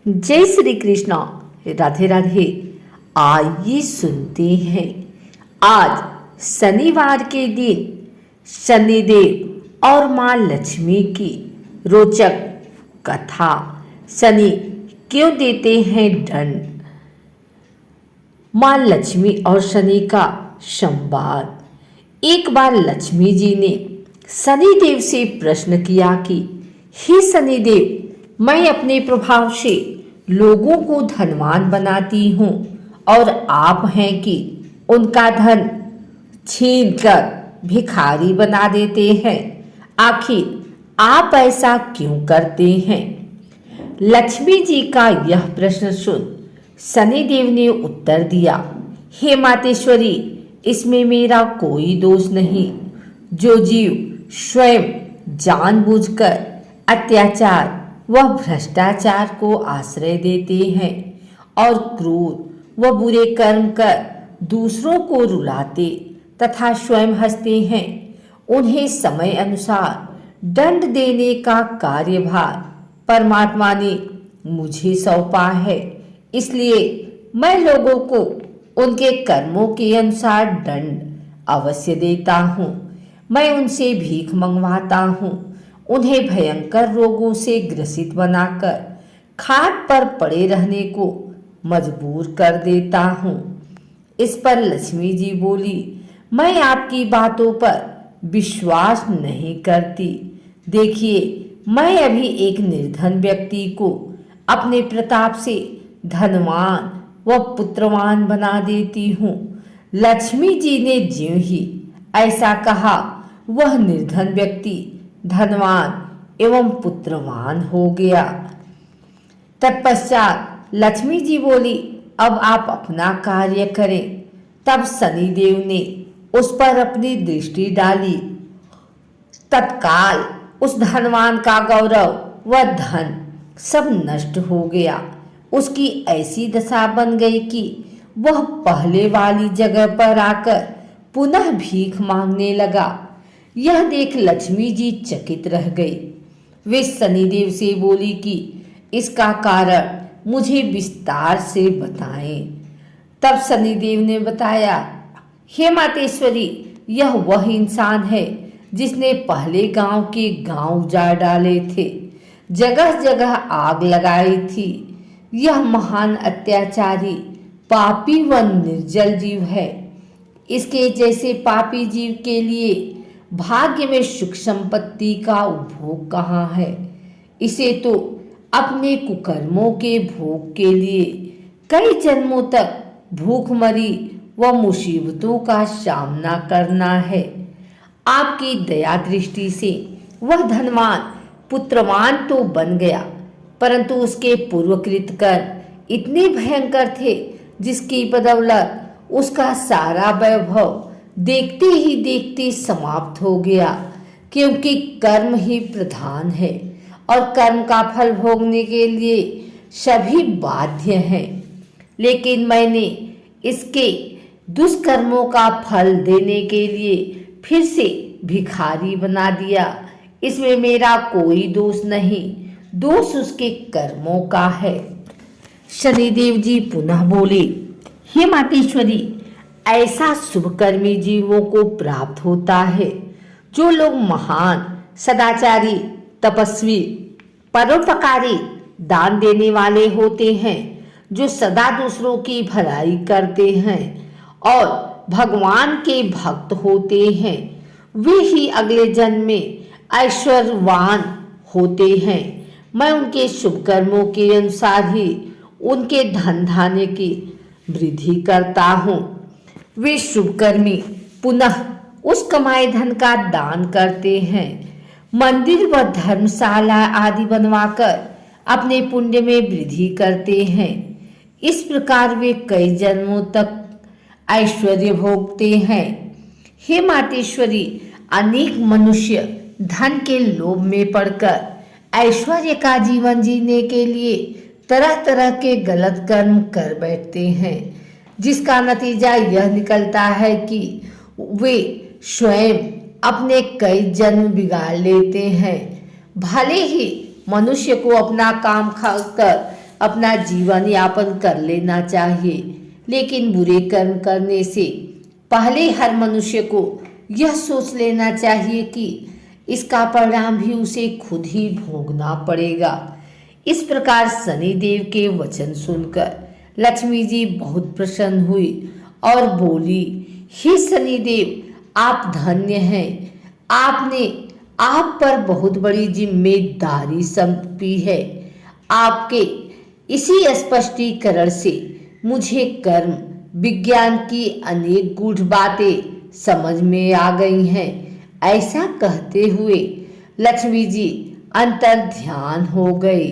जय श्री कृष्णा। राधे राधे। आइए सुनते हैं आज शनिवार के दिन शनिदेव और माँ लक्ष्मी की रोचक कथा। शनि क्यों देते हैं दंड? माँ लक्ष्मी और शनि का संवाद। एक बार लक्ष्मी जी ने शनिदेव से प्रश्न किया कि हे शनिदेव, मैं अपने प्रभाव से लोगों को धनवान बनाती हूँ और आप हैं कि उनका धन छीन कर भिखारी बना देते हैं। आखिर आप ऐसा क्यों करते हैं? लक्ष्मी जी का यह प्रश्न सुन शनिदेव ने उत्तर दिया, हे मातेश्वरी, इसमें मेरा कोई दोष नहीं। जो जीव स्वयं जानबूझकर अत्याचार व भ्रष्टाचार को आश्रय देते हैं और क्रूर व बुरे कर्म कर दूसरों को रुलाते तथा स्वयं हंसते हैं, उन्हें समय अनुसार दंड देने का कार्यभार परमात्मा ने मुझे सौंपा है। इसलिए मैं लोगों को उनके कर्मों के अनुसार दंड अवश्य देता हूँ। मैं उनसे भीख मंगवाता हूँ, उन्हें भयंकर रोगों से ग्रसित बनाकर खाट पर पड़े रहने को मजबूर कर देता हूँ। इस पर लक्ष्मी जी बोली, मैं आपकी बातों पर विश्वास नहीं करती। देखिए, मैं अभी एक निर्धन व्यक्ति को अपने प्रताप से धनवान व पुत्रवान बना देती हूँ। लक्ष्मी जी ने ज्यों ही ऐसा कहा, वह निर्धन व्यक्ति धनवान एवं पुत्रवान हो गया। तत्पश्चात लक्ष्मी जी बोली, अब आप अपना कार्य करें। तब शनिदेव ने उस पर अपनी दृष्टि डाली। तत्काल उस धनवान का गौरव व धन सब नष्ट हो गया। उसकी ऐसी दशा बन गई कि वह पहले वाली जगह पर आकर पुनः भीख मांगने लगा। यह देख लक्ष्मी जी चकित रह गई। वे शनिदेव से बोली कि इसका कारण मुझे विस्तार से बताएं। तब शनिदेव ने बताया, हे मातेश्वरी, यह वह इंसान है जिसने पहले गांव के गांव उजाड़ डाले थे, जगह जगह आग लगाई थी। यह महान अत्याचारी पापी व निर्जल जीव है। इसके जैसे पापी जीव के लिए भाग्य में सुख संपत्ति का उपभोग कहाँ है? इसे तो अपने कुकर्मों के भोग के लिए कई जन्मों तक भूखमरी व मुसीबतों का सामना करना है। आपकी दया दृष्टि से वह धनवान पुत्रवान तो बन गया, परंतु उसके पूर्वकृत कर्म इतने भयंकर थे जिसकी बदौलत उसका सारा वैभव देखते ही देखते समाप्त हो गया। क्योंकि कर्म ही प्रधान है और कर्म का फल भोगने के लिए सभी बाध्य हैं। लेकिन मैंने इसके दुष्कर्मों का फल देने के लिए फिर से भिखारी बना दिया। इसमें मेरा कोई दोष नहीं, दोष उसके कर्मों का है। शनिदेव जी पुनः बोले, हे मातेश्वरी, ऐसा शुभकर्मी जीवों को प्राप्त होता है जो लोग महान, सदाचारी, तपस्वी, परोपकारी, दान देने वाले होते हैं, जो सदा दूसरों की भलाई करते हैं और भगवान के भक्त होते हैं। वे ही अगले जन्म में ऐश्वर्यवान होते हैं। मैं उनके शुभ कर्मों के अनुसार ही उनके धन धान्य की वृद्धि करता हूँ। वे शुभकर्मी पुनः उस कमाए धन का दान करते हैं, मंदिर व धर्मशाला आदि बनवाकर अपने पुण्य में वृद्धि करते हैं। इस प्रकार वे कई जन्मों तक ऐश्वर्य भोगते हैं। हे मातेश्वरी, अनेक मनुष्य धन के लोभ में पड़कर ऐश्वर्य का जीवन जीने के लिए तरह तरह के गलत कर्म कर बैठते हैं, जिसका नतीजा यह निकलता है कि वे स्वयं अपने कई जन्म बिगाड़ लेते हैं। भले ही मनुष्य को अपना काम खाकर अपना जीवन यापन कर लेना चाहिए, लेकिन बुरे कर्म करने से पहले हर मनुष्य को यह सोच लेना चाहिए कि इसका परिणाम भी उसे खुद ही भोगना पड़ेगा। इस प्रकार शनिदेव के वचन सुनकर लक्ष्मी जी बहुत प्रसन्न हुई और बोली, हे शनिदेव, आप धन्य हैं। आपने आप पर बहुत बड़ी जिम्मेदारी सौंपी है। आपके इसी स्पष्टीकरण से मुझे कर्म विज्ञान की अनेक गूढ़ बातें समझ में आ गई हैं। ऐसा कहते हुए लक्ष्मी जी अंतर ध्यान हो गई।